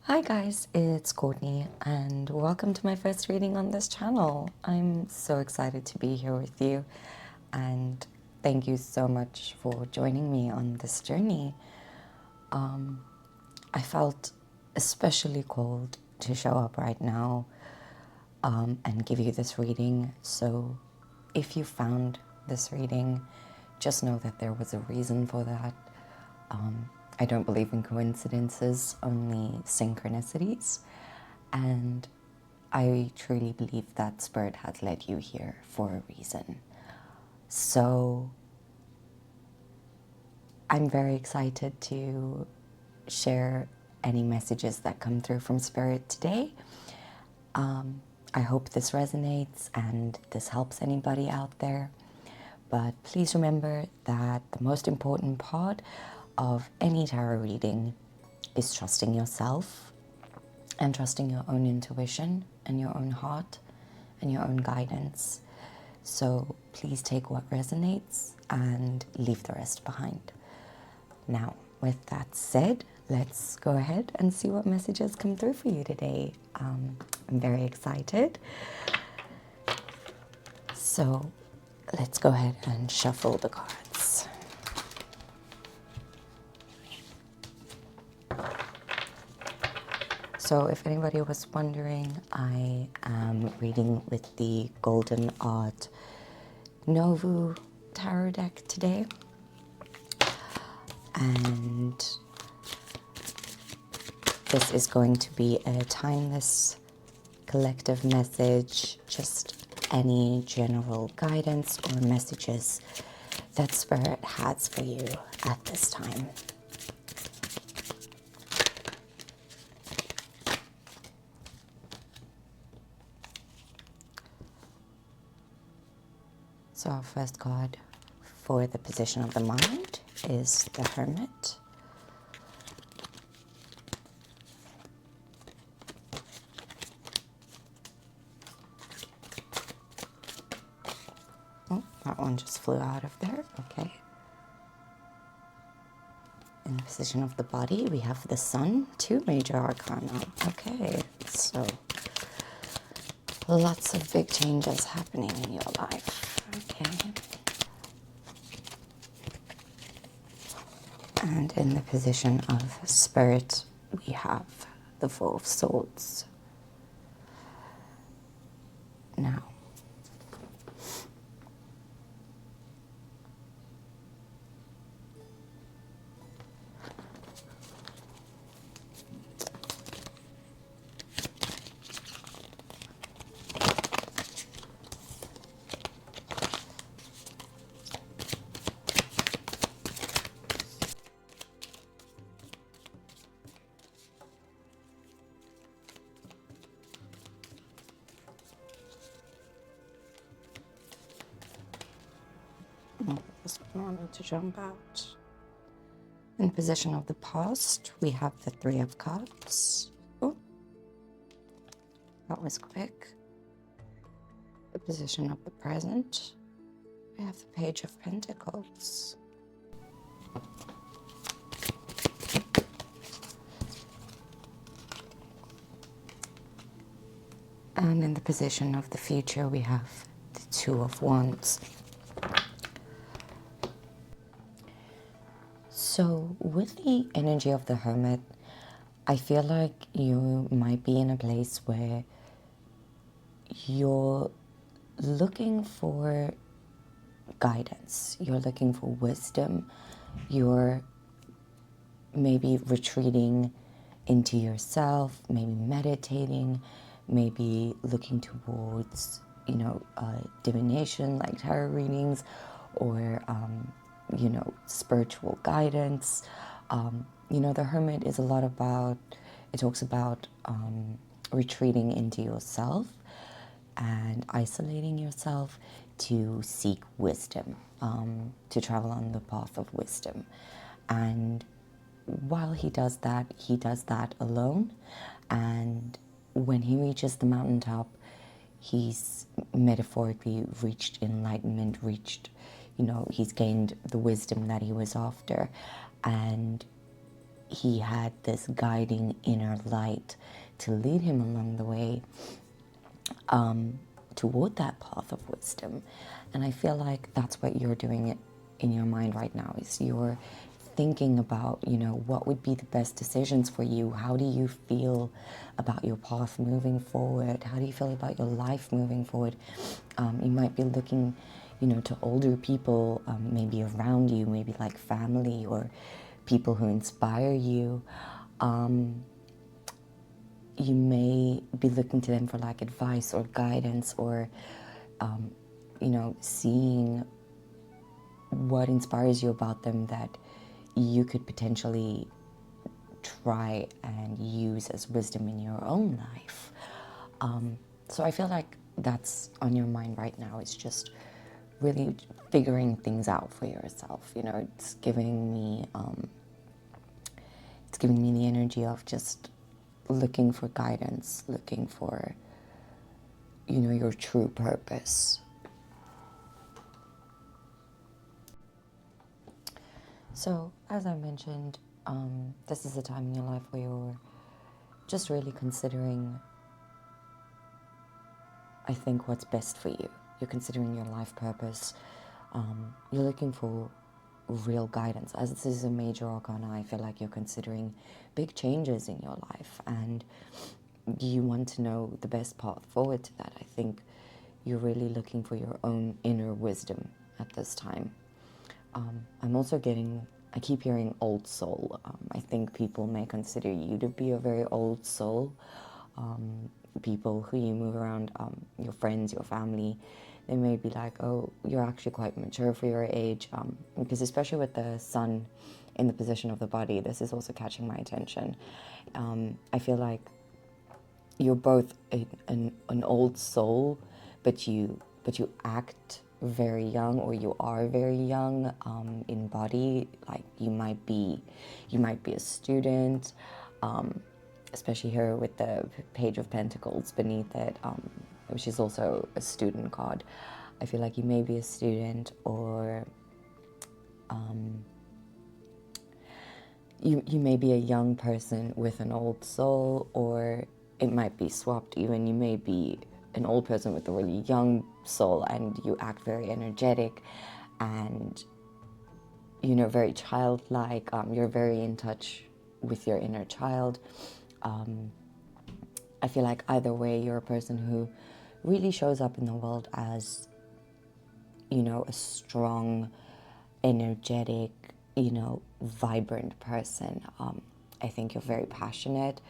Hi guys, it's Courtney and welcome to my first reading on this channel. I'm so excited to be here with you and thank you so much for joining me on this journey. I felt especially called to show up right now and give you this reading. So if you found this reading, just know that there was a reason for that. I don't believe in coincidences, only synchronicities. And I truly believe that Spirit has led you here for a reason. So I'm very excited to share any messages that come through from Spirit today. I hope this resonates and this helps anybody out there. But please remember that the most important part of any tarot reading is trusting yourself and trusting your own intuition and your own heart and your own guidance. So please take what resonates and leave the rest behind. Now, with that said, let's go ahead and see what messages come through for you today. I'm very excited. So let's go ahead and shuffle the cards. So if anybody was wondering, I am reading with the Golden Art Novu Tarot deck today. And this is going to be a timeless collective message, just any general guidance or messages that Spirit has for you at this time. So our first card for the position of the mind is the Hermit. Oh, that one just flew out of there. Okay. In the position of the body, we have the Sun, 2 major arcana. Okay, so lots of big changes happening in your life. Okay. And in the position of Spirit, we have the Four of Swords. Now, this one wanted to jump out. In position of the past, we have the Three of Cups. Oh, that was quick. The position of the present, we have the Page of Pentacles. And in the position of the future, we have the Two of Wands. So with the energy of the Hermit, I feel like you might be in a place where you're looking for guidance, you're looking for wisdom, you're maybe retreating into yourself, maybe meditating, maybe looking towards, divination like tarot readings or, spiritual guidance. The Hermit is a lot about, it talks about retreating into yourself and isolating yourself to seek wisdom, to travel on the path of wisdom. And while he does that alone. And when he reaches the mountaintop, he's metaphorically reached enlightenment, he's gained the wisdom that he was after. And he had this guiding inner light to lead him along the way toward that path of wisdom. And I feel like that's what you're doing in your mind right now, is you're thinking about, what would be the best decisions for you? How do you feel about your path moving forward? How do you feel about your life moving forward? You might be looking, to older people, maybe around you, maybe like family or people who inspire you. You may be looking to them for like advice or guidance, or, seeing what inspires you about them that you could potentially try and use as wisdom in your own life. So I feel like that's on your mind right now. It's just really figuring things out for yourself. It's giving me the energy of just looking for guidance, looking for, your true purpose. So, as I mentioned, this is a time in your life where you're just really considering, I think, what's best for you. You're considering your life purpose. You're looking for real guidance. As this is a major arcana, I feel like you're considering big changes in your life, and you want to know the best path forward to that. I think you're really looking for your own inner wisdom at this time. I'm also I keep hearing old soul. I think people may consider you to be a very old soul. People who you move around, your friends, your family, they may be like, oh, you're actually quite mature for your age. Because especially with the sun in the position of the body, this is also catching my attention. I feel like you're both an old soul, but you act very young, or you are very young in body. Like you might be a student, especially here with the Page of Pentacles beneath it, which is also a student card. I feel like you may be a student, or you may be a young person with an old soul, or it might be swapped even. You may be an old person with a really young soul, and you act very energetic and, very childlike. You're very in touch with your inner child. I feel like either way, you're a person who really shows up in the world as, a strong, energetic, vibrant person. I think you're very passionate.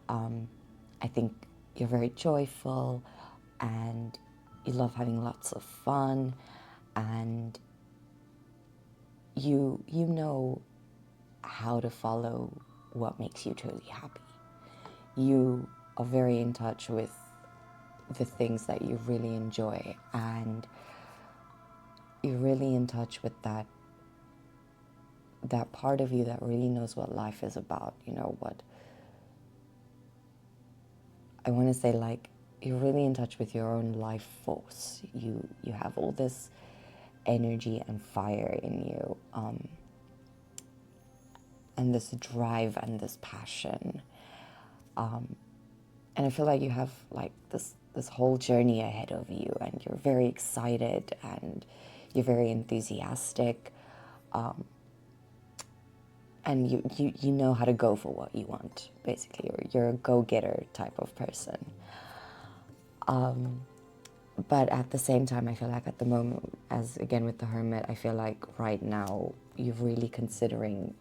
I think you're very joyful, and you love having lots of fun, and you know how to follow what makes you truly happy. You are very in touch with the things that you really enjoy, and you're really in touch with that part of you that really knows what life is about. What I want to say, like, you're really in touch with your own life force. You have all this energy and fire in you, and this drive and this passion, and I feel like you have like this whole journey ahead of you, and you're very excited, and you're very enthusiastic, and you know how to go for what you want, basically, or you're a go-getter type of person. But at the same time, I feel like at the moment, as again with the Hermit, I feel like right now you're really considering,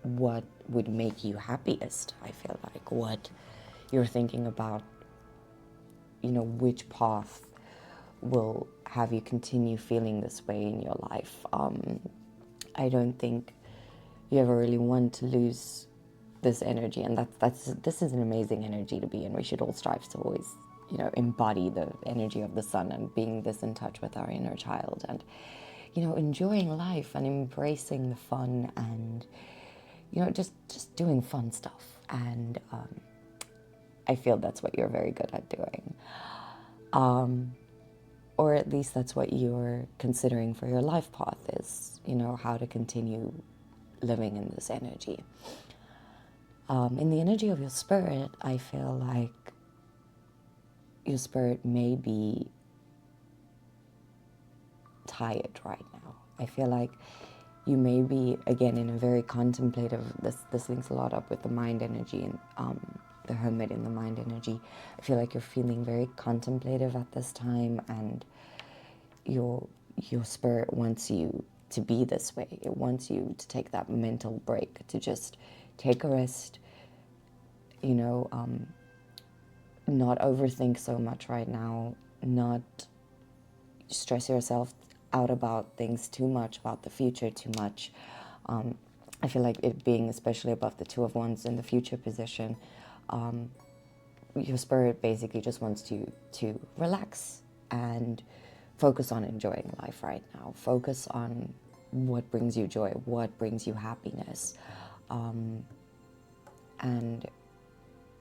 what would make you happiest. I feel like what you're thinking about, which path will have you continue feeling this way in your life. I don't think you ever really want to lose this energy, and this is an amazing energy to be in. We should all strive to always, embody the energy of the sun, and being this in touch with our inner child, and, enjoying life and embracing the fun, and, just doing fun stuff. And I feel that's what you're very good at doing. Or at least that's what you're considering for your life path is, how to continue living in this energy. In the energy of your spirit, I feel like your spirit may be tired right now. I feel like you may be, again, in a very contemplative, this links a lot up with the mind energy and the hermit in the mind energy. I feel like you're feeling very contemplative at this time, and your spirit wants you to be this way. It wants you to take that mental break, to just take a rest, you know, not overthink so much right now, not stress yourself out about things too much, about the future too much. I feel like it being especially above the Two of Wands in the future position, your spirit basically just wants you to relax and focus on enjoying life right now. Focus on what brings you joy, what brings you happiness, and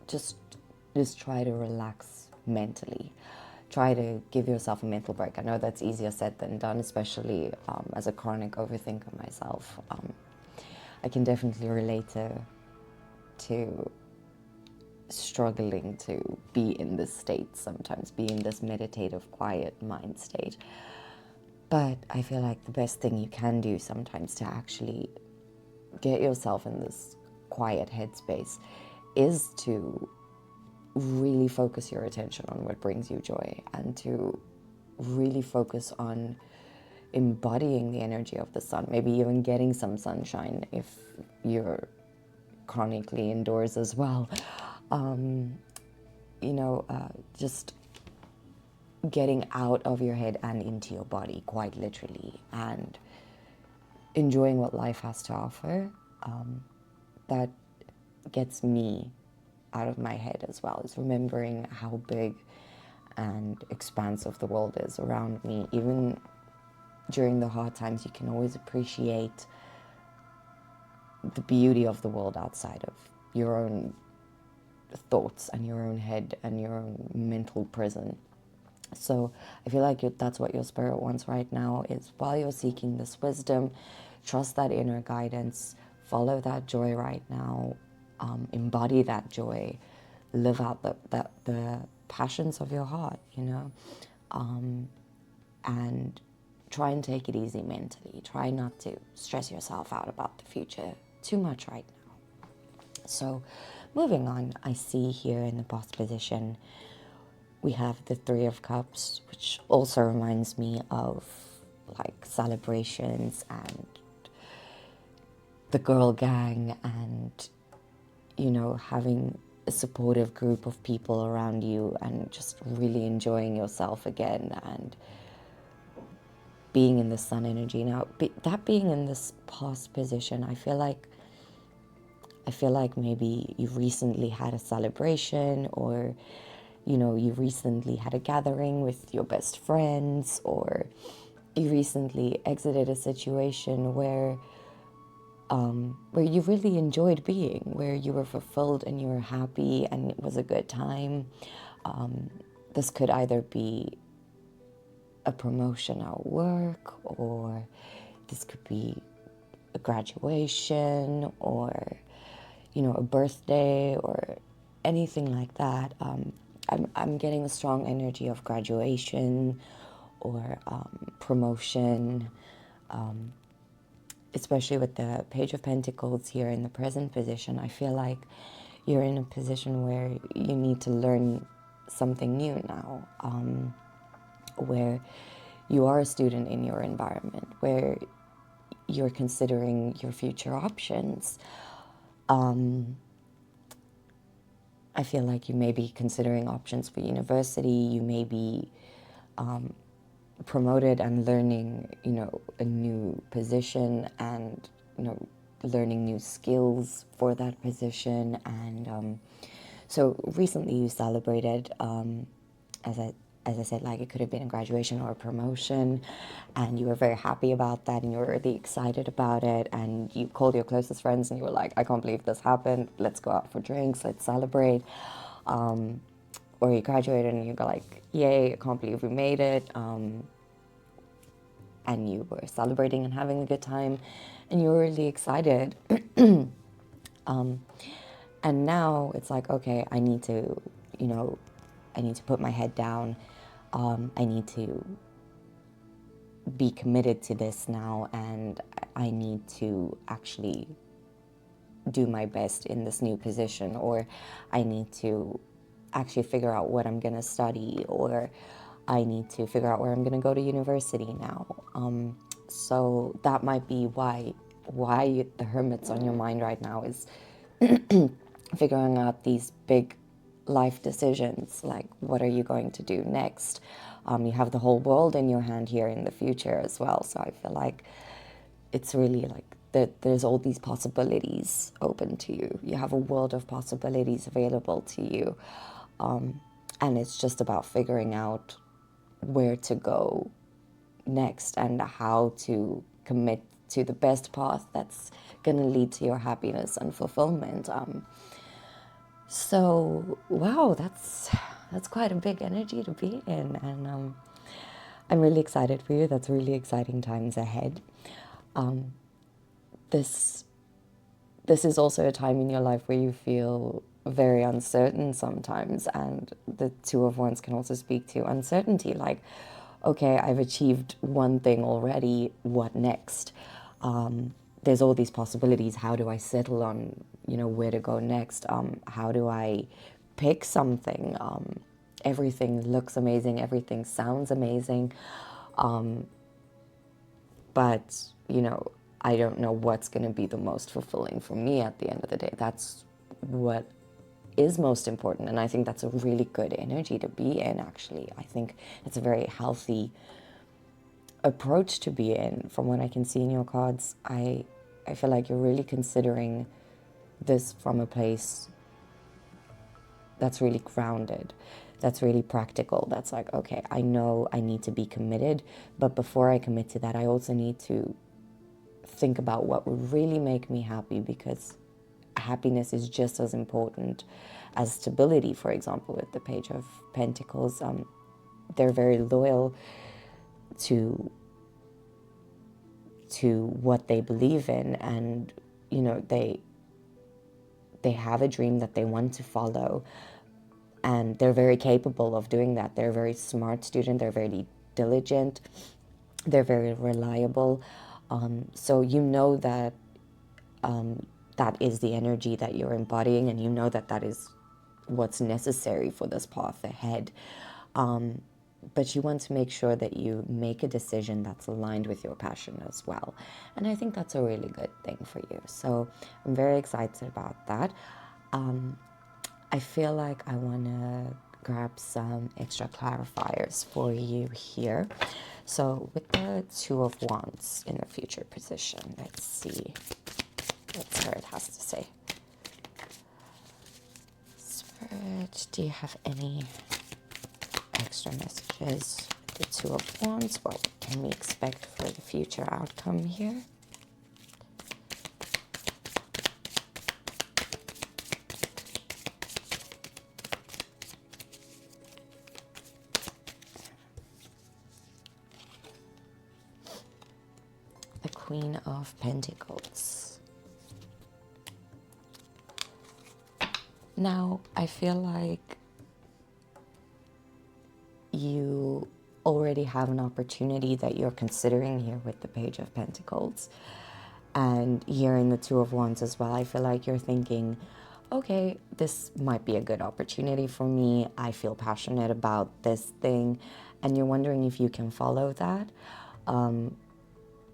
just try to relax mentally. Try to give yourself a mental break. I know that's easier said than done, especially as a chronic overthinker myself. I can definitely relate to struggling to be in this state sometimes, be in this meditative, quiet mind state. But I feel like the best thing you can do sometimes to actually get yourself in this quiet headspace is to really focus your attention on what brings you joy, and to really focus on embodying the energy of the sun, maybe even getting some sunshine if you're chronically indoors as well. Just getting out of your head and into your body, quite literally, and enjoying what life has to offer. That gets me out of my head as well, is remembering how big and expansive the world is around me. Even during the hard times, you can always appreciate the beauty of the world outside of your own thoughts and your own head and your own mental prison. So I feel like that's what your spirit wants right now, is while you're seeking this wisdom, trust that inner guidance, follow that joy right now, embody that joy, live out the passions of your heart, and try and take it easy mentally. Try not to stress yourself out about the future too much right now. So moving on, I see here in the boss position, we have the Three of Cups, which also reminds me of like celebrations and the girl gang, and having a supportive group of people around you and just really enjoying yourself again and being in the sun energy. Now, that being in this past position, I feel like maybe you recently had a celebration, or you recently had a gathering with your best friends, or you recently exited a situation where you really enjoyed being, where you were fulfilled and you were happy and it was a good time. This could either be a promotion at work, or this could be a graduation, or a birthday, or anything like that. I'm getting a strong energy of graduation or promotion, especially with the Page of Pentacles here in the present position. I feel like you're in a position where you need to learn something new now, where you are a student in your environment, where you're considering your future options. I feel like you may be considering options for university. You may be promoted and learning, a new position, and, learning new skills for that position. And so recently you celebrated, as I said, like it could have been a graduation or a promotion, and you were very happy about that, and you were really excited about it, and you called your closest friends and you were like, I can't believe this happened, let's go out for drinks, let's celebrate. Or you graduated and you go like, yay, I can't believe we made it. and you were celebrating and having a good time and you were really excited. And now it's like, okay, I need to, I need to put my head down. I need to be committed to this now, and I need to actually do my best in this new position, or I need to actually figure out what I'm going to study, or I need to figure out where I'm going to go to university now. So that might be why the hermit's on your mind right now, is figuring out these big life decisions, like what are you going to do next. You have the whole world in your hand here in the future as well, so I feel like it's really like that there's all these possibilities open to you. You have a world of possibilities available to you, and it's just about figuring out where to go next and how to commit to the best path that's going to lead to your happiness and fulfillment. So wow, that's quite a big energy to be in, and I'm really excited for you. That's really exciting times ahead. This is also a time in your life where you feel very uncertain sometimes, and the Two of Wands can also speak to uncertainty, like, okay, I've achieved one thing already, what next? There's all these possibilities. How do I settle on, where to go next? How do I pick something? Everything looks amazing, everything sounds amazing, but, I don't know what's going to be the most fulfilling for me at the end of the day. That's what is most important, and I think that's a really good energy to be in, actually. I think it's a very healthy approach to be in. From what I can see in your cards, I feel like you're really considering this from a place that's really grounded, that's really practical, that's like, okay, I know I need to be committed, but before I commit to that, I also need to think about what would really make me happy, because happiness is just as important as stability. For example, with the Page of Pentacles, they're very loyal to what they believe in, and they have a dream that they want to follow, and they're very capable of doing that. They're a very smart student, they're very diligent, they're very reliable. So that that is the energy that you're embodying, and that is what's necessary for this path ahead. But you want to make sure that you make a decision that's aligned with your passion as well. And I think that's a really good thing for you. So I'm very excited about that. I feel like I want to grab some extra clarifiers for you here. So with the Two of Wands in the future position, let's see what Spirit has to say. Spirit, do you have any extra messages? The Two of Wands, what can we expect for the future outcome here? The Queen of Pentacles. Now, I feel like you already have an opportunity that you're considering here with the Page of Pentacles. And here in the Two of Wands as well, I feel like you're thinking, okay, this might be a good opportunity for me. I feel passionate about this thing. And you're wondering if you can follow that.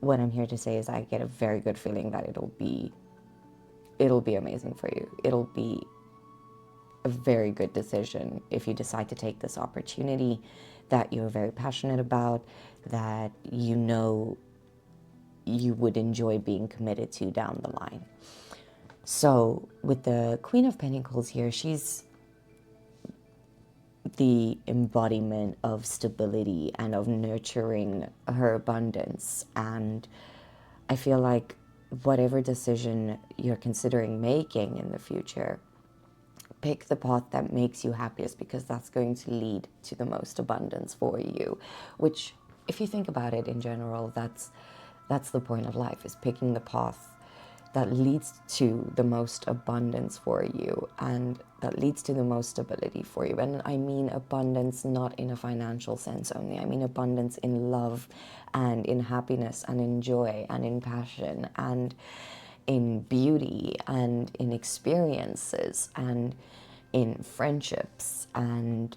What I'm here to say is I get a very good feeling that it'll be amazing for you. It'll be a very good decision if you decide to take this opportunity that you're very passionate about, that you would enjoy being committed to down the line. So with the Queen of Pentacles here, she's the embodiment of stability and of nurturing her abundance. And I feel like whatever decision you're considering making in the future, pick the path that makes you happiest, because that's going to lead to the most abundance for you, which if you think about it in general, that's the point of life, is picking the path that leads to the most abundance for you and that leads to the most stability for you. And I mean abundance not in a financial sense only. I mean abundance in love and in happiness and in joy and in passion and in beauty and in experiences and in friendships. And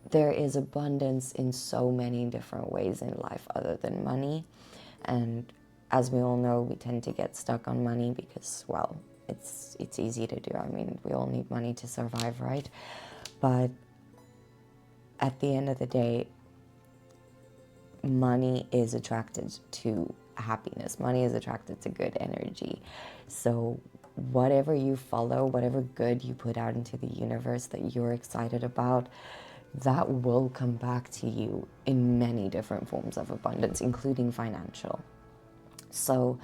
there is abundance in so many different ways in life other than money. And as we all know, we tend to get stuck on money because, well, it's easy to do. I mean, we all need money to survive, right? But at the end of the day, money is attracted to happiness. Money is attracted to good energy. So whatever you follow, whatever good you put out into the universe that you're excited about, that will come back to you in many different forms of abundance, including financial. So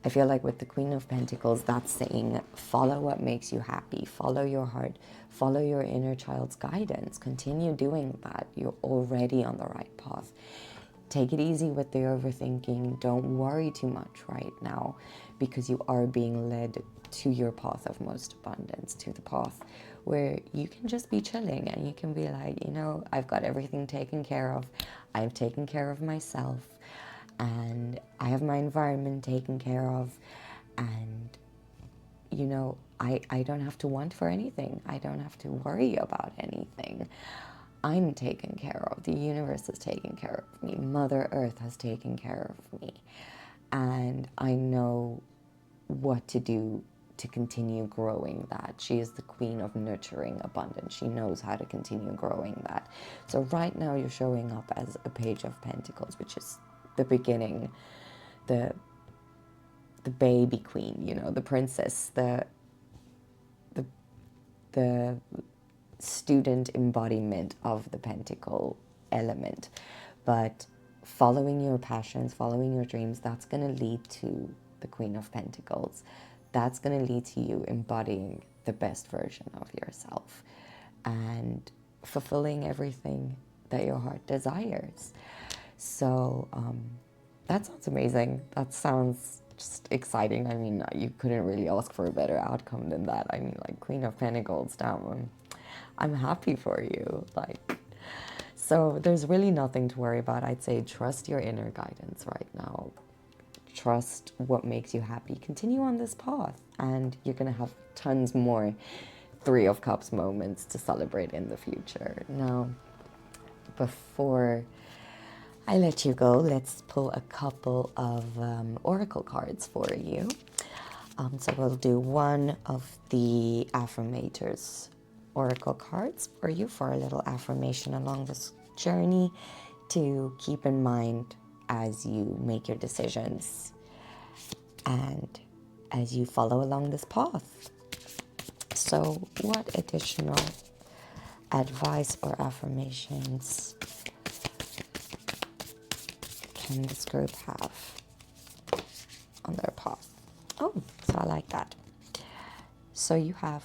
I feel like with the Queen of Pentacles, that's saying follow what makes you happy, follow your heart, follow your inner child's guidance, continue doing that. You're already on the right path. Take it easy with the overthinking. Don't worry too much right now, because you are being led to your path of most abundance, to the path where you can just be chilling and you can be like, you know, I've got everything taken care of. I've taken care of myself and I have my environment taken care of. And, you know, I don't have to want for anything. I don't have to worry about anything. I'm taken care of. The universe is taking care of me. Mother Earth has taken care of me. And I know what to do to continue growing that. She is the queen of nurturing abundance. She knows how to continue growing that. So right now you're showing up as a Page of Pentacles, which is the beginning, the baby queen, you know, the princess, the student embodiment of the pentacle element. But following your passions, following your dreams, that's going to lead to the Queen of Pentacles. That's going to lead to you embodying the best version of yourself and fulfilling everything that your heart desires. So that sounds amazing. That sounds just exciting. I mean, you couldn't really ask for a better outcome than that. I mean, like, Queen of Pentacles, damn, I'm happy for you. Like, so there's really nothing to worry about. I'd say trust your inner guidance right now. Trust what makes you happy. Continue on this path, and you're going to have tons more Three of Cups moments to celebrate in the future. Now, before I let you go, let's pull a couple of oracle cards for you. So we'll do one of the affirmators oracle cards for you for a little affirmation along this journey to keep in mind as you make your decisions and as you follow along this path. So what additional advice or affirmations can this group have on their path? Oh, so I like that. So you have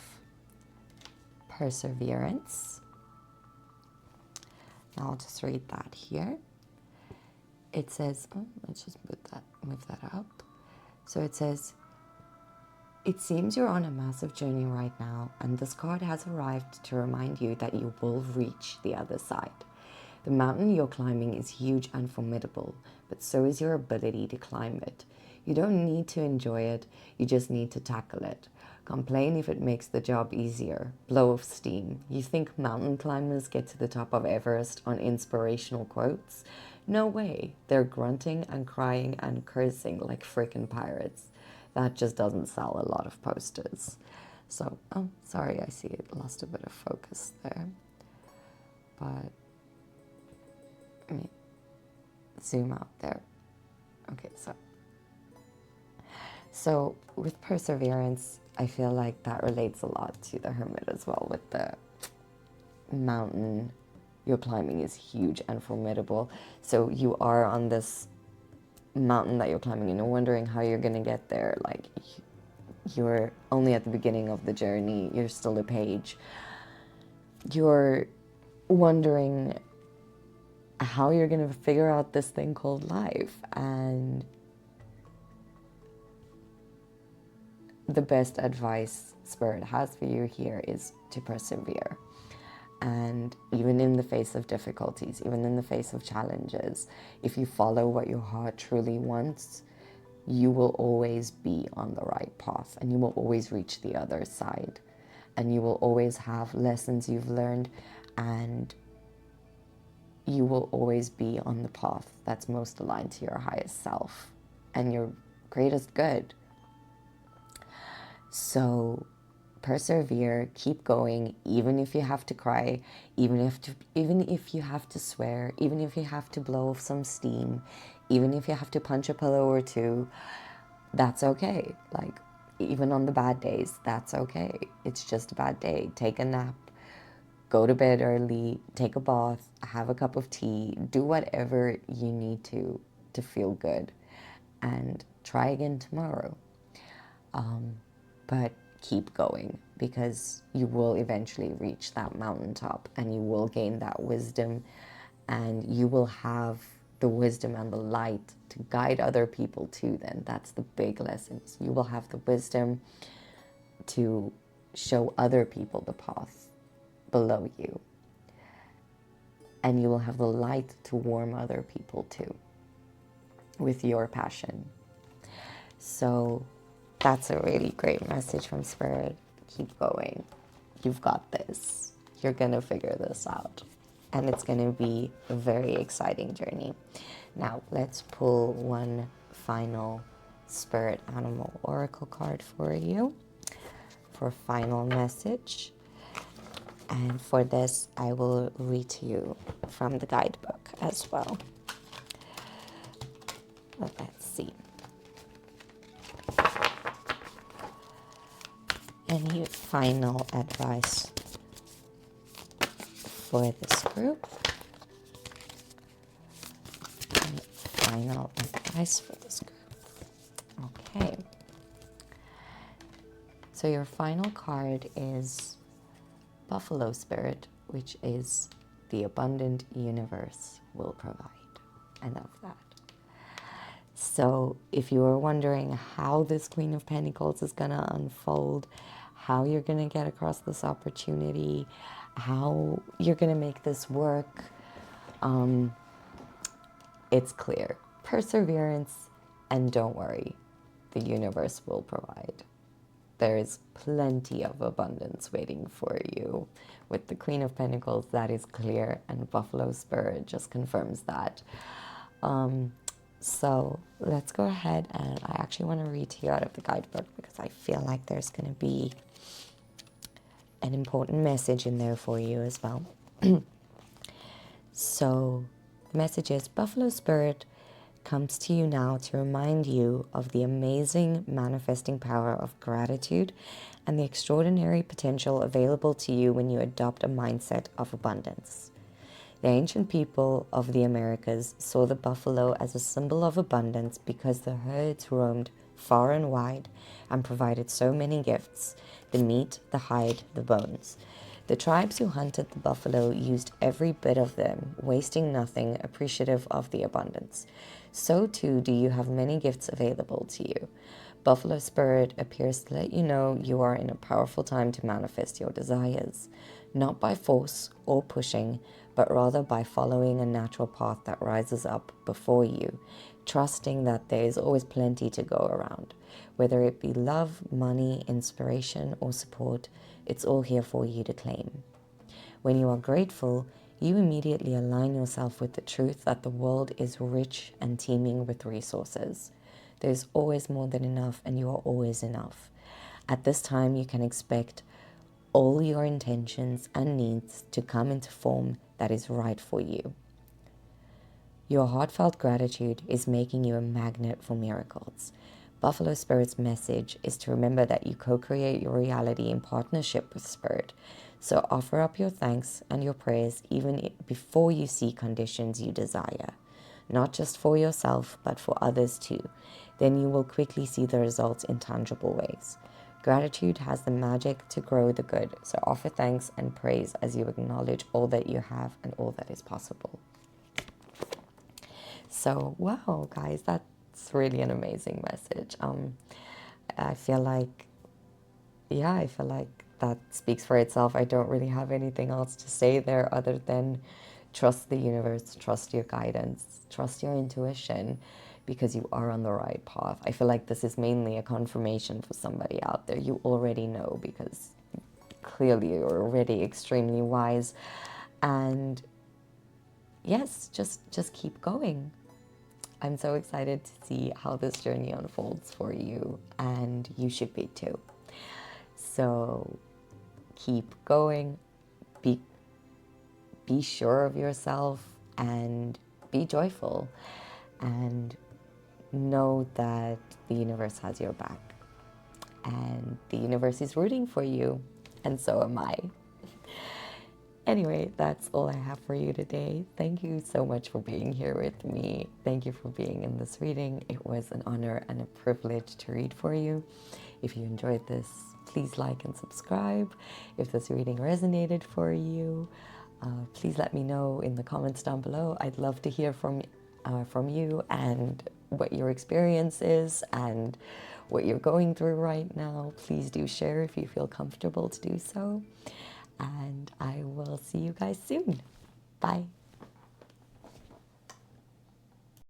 perseverance. Now I'll just read that here. It says, oh, let's just move that up. So it says, it seems you're on a massive journey right now, and this card has arrived to remind you that you will reach the other side. The mountain you're climbing is huge and formidable, but so is your ability to climb it. You don't need to enjoy it, you just need to tackle it. Complain if it makes the job easier. Blow off steam. You think mountain climbers get to the top of Everest on inspirational quotes? No way. They're grunting and crying and cursing like frickin' pirates. That just doesn't sell a lot of posters. So, oh, sorry, I see it lost a bit of focus there. But, let me zoom out there. Okay, so with perseverance, I feel like that relates a lot to the Hermit as well, with the mountain you're climbing is huge and formidable. So you are on this mountain that you're climbing and you're wondering how you're going to get there. Like, you're only at the beginning of the journey. You're still a page. You're wondering how you're going to figure out this thing called life. And the best advice Spirit has for you here is to persevere. And even in the face of difficulties, even in the face of challenges, if you follow what your heart truly wants, you will always be on the right path, and you will always reach the other side, and you will always have lessons you've learned, and you will always be on the path that's most aligned to your highest self and your greatest good. So persevere, keep going, even if you have to cry, even if you have to swear, even if you have to blow off some steam, even if you have to punch a pillow or two, that's okay. Like, even on the bad days, that's okay. It's just a bad day. Take a nap, go to bed early, take a bath, have a cup of tea, do whatever you need to feel good, and try again tomorrow. But keep going, because you will eventually reach that mountaintop, and you will gain that wisdom, and you will have the wisdom and the light to guide other people too. Then that's the big lessons. You will have the wisdom to show other people the path below you, and you will have the light to warm other people too with your passion. So that's a really great message from Spirit. Keep going. You've got this. You're gonna figure this out, and it's gonna be a very exciting journey. Now let's pull one final Spirit Animal Oracle card for you for final message. And for this, I will read to you from the guidebook as well. Let's see. Any final advice for this group? Any final advice for this group? Okay. So your final card is Buffalo Spirit, which is the abundant universe will provide. I love that. So if you were wondering how this Queen of Pentacles is going to unfold, how you're going to get across this opportunity, how you're going to make this work, it's clear. Perseverance, and don't worry, the universe will provide. There's plenty of abundance waiting for you. With the Queen of Pentacles, that is clear, and Buffalo Spirit just confirms that. So let's go ahead, and I actually want to read to you out of the guidebook, because I feel like there's going to be an important message in there for you as well. So the message is, Buffalo Spirit comes to you now to remind you of the amazing manifesting power of gratitude and the extraordinary potential available to you when you adopt a mindset of abundance. The ancient people of the Americas saw the buffalo as a symbol of abundance because the herds roamed far and wide and provided so many gifts: the meat, the hide, the bones. The tribes who hunted the buffalo used every bit of them, wasting nothing, appreciative of the abundance. So too do you have many gifts available to you. Buffalo Spirit appears to let you know you are in a powerful time to manifest your desires, not by force or pushing, but rather by following a natural path that rises up before you, trusting that there is always plenty to go around. Whether it be love, money, inspiration, or support, it's all here for you to claim. When you are grateful, you immediately align yourself with the truth that the world is rich and teeming with resources. There's always more than enough, and you are always enough. At this time, you can expect all your intentions and needs to come into form that is right for you. Your heartfelt gratitude is making you a magnet for miracles. Buffalo Spirit's message is to remember that you co-create your reality in partnership with Spirit. So offer up your thanks and your prayers even before you see conditions you desire. Not just for yourself, but for others too. Then you will quickly see the results in tangible ways. Gratitude has the magic to grow the good. So offer thanks and praise as you acknowledge all that you have and all that is possible. So, wow, guys, that's really an amazing message. I feel like, yeah, I feel like that speaks for itself. I don't really have anything else to say there other than trust the universe, trust your guidance, trust your intuition, because you are on the right path. I feel like this is mainly a confirmation for somebody out there. You already know, because clearly you're already extremely wise. And yes, just keep going. I'm so excited to see how this journey unfolds for you, and you should be too. So keep going, be sure of yourself, and be joyful, and know that the universe has your back, and the universe is rooting for you, and so am I. Anyway, that's all I have for you today. Thank you so much for being here with me. Thank you for being in this reading. It was an honor and a privilege to read for you. If you enjoyed this, please like and subscribe. If this reading resonated for you, please let me know in the comments down below. I'd love to hear from you and what your experience is and what you're going through right now. Please do share if you feel comfortable to do so. And I will see you guys soon. Bye.